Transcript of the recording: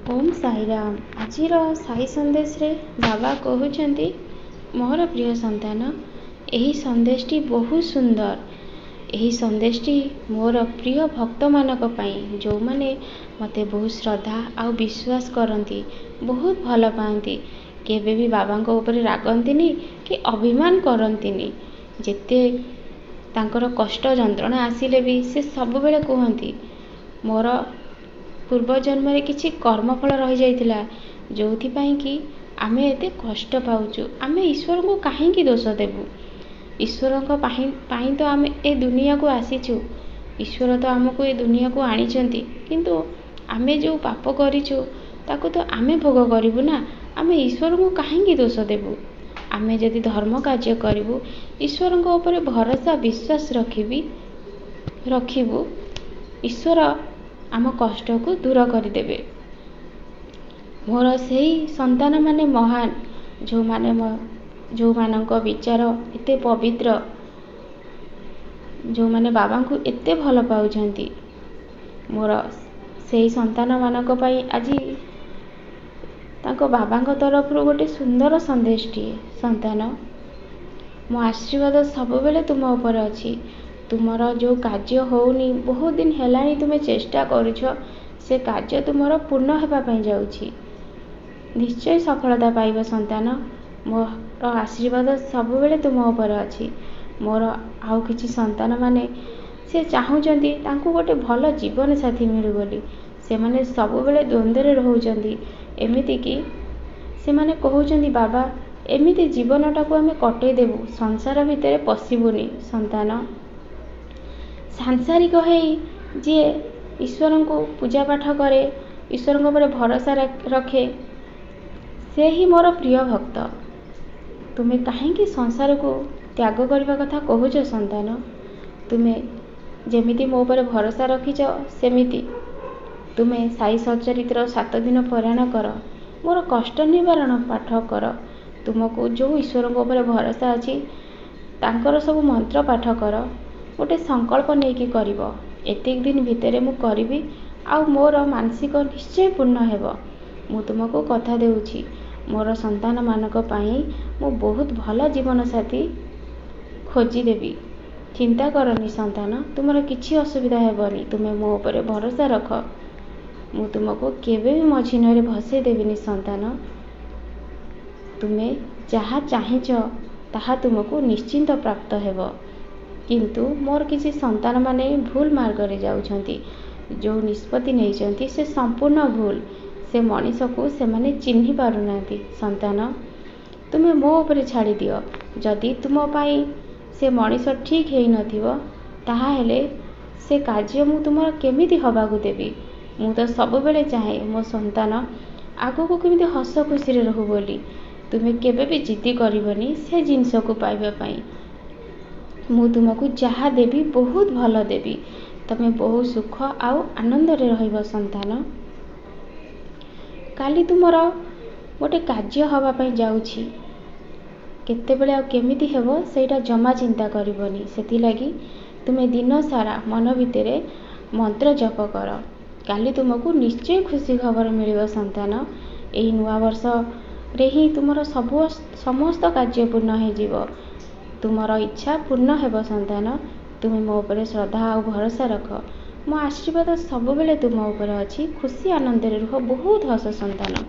ओम साईराम। आजिर साई संदेश रे बाबा कहते मोर प्रिय संतान यही संदेशटी बहुत सुंदर। यही संदेशटी मोर प्रिय भक्त मानक पई जो माने मते बहुत श्रद्धा आ विश्वास करती, बहुत भल पाती, केबे भी बाबा को ऊपर रागंतिनी कि अभिमान करंतिनी। जेते तांकर कष्ट जंत्रणा आसिले भी से सब बेले कहती मोर पूर्व जन्म रे किछि कर्मफल रही जाइतिला जोथिपाई कि आमे एते कष्ट पाउचु। आमे ईश्वर को काहेकि दोष देबु? ईश्वर को पाई तो आमे ए दुनिया को आसीचु। ईश्वर तो आमको ए दुनिया को आनिचंती, किंतु आमे जो पाप करिचु ताको तो आमे भोग करिबु ना। आमे ईश्वर को काहेकि दोष देबु? आमे जदि धर्म कार्य करिबु, ईश्वर को ऊपर भरोसा विश्वास रखिबु, ईश्वर आम कष्ट को दूर करदेवे। मोर से संतान माने महान जो मानक विचार एते पवित्र, जो माने बाबा को एते भल पाउछंती, मोर से संतान मानक पई आजी ताको बाबा तरफ गोटे सुंदर संदेशटी। संतान, मो आशीर्वाद सब बेले तुम ऊपर अच्छी। तुमर जो कार्य होनी बहुत दिन हेलानी तुमे चेष्टा करुछ, से कार्य तुमर पूर्ण हेबा पई जाउछि। निश्चय सफलता पाइब संतान। मोर आशीर्वाद सब बेले तुम ऊपर अच्छी। मोर आउ किछि संतान माने से चाहूचंती तांको गोटे भल जीवन साथी मिलु बोली। से माने सब बेले द्वंद्व रे रहउचंती, एमिति कि से माने कहउचंती बाबा एमिति जीवनटा को आमे कटै देबु, संसार भितरे पसिबुनी। संतान, सांसारिक है जे ईश्वर को पूजा पाठ करे, ईश्वर को ऊपर भरोसा रखे, से ही मोर प्रिय भक्त। तुम्हें कहीं संसार को त्याग करने कथा कहूच संतान? तुम्हें जेमिति मो ऊपर भरोसा रखिच सेमिति तुम्हें साई सच्चरित्र 7 दिन पारायण कर, मोर कष्ट निवारण पाठ कर। तुमको जो ईश्वर को ऊपर भरोसा अच्छी तांकर सब मंत्र पाठ कर, गोटे संकल्प नहीं करिवो एतिक दिन भितरे मु करिवि आ मोर मानसिक निश्चय पूर्ण हेबो। मु तुमको कथा देउछि, मोर संतान मानक पई मु बहुत भल जीवन साथी खोजी देबी। चिंता करनी संतान, तुमर किछि असुविधा हेबनी। तुमे मो ऊपर भरोसा रख, मु तुमको केबे भी मझिनरे भसे देबिनी संतान। तुमे जहा चाहिच ताहा तुमको निश्चिंत प्राप्त हेबो। किंतु मोर किसी संतान माने भूल मार्ग रे जाउछंती, जो निष्पत्ति नैचंती से संपूर्ण भूल। से मनीष को से माने चिन्हि पारुनांती। संतान, तुमे मो ऊपर छाड़ी दियो। जदि तुम पाई से मनीष ठीक हेई नथिवो, ताहा हेले से कार्य मु तुमर केमिति हबाकू देबी? मु तो सब बेले चाहे मो संतान आगो को केमिति हस खुशी रे रहू बोली। तुमे केबे भी जिद्दी करिवनी से जिंस को पाइबा पई। मु तुमको जहा देबी बहुत भल देबी। तमे बहुत सुख आउ आनंद रे रहिबो संतान। काली तुमर गोटे कार्य हवा पई जाउछि, केतेबेले आ केमिति हेबो सेटा जमा चिंता करिवनी। सेति लागी तुमे दिन सारा मन भितरे मंत्र जप कर। काली तुमको निश्चय खुशी खबर मिलिबो संतान। एही नुआ वर्ष रे ही तुमर समस्त कार्य पूर्ण हे जीवो। तुमर इच्छा पूर्ण हेबो संतान। तुमे मो ऊपर श्रद्धा और भरोसा रख। मो आशीर्वाद सब बेले तुम ऊपर अच्छी। खुशी आनंद रे रुह, बहुत हस संतान।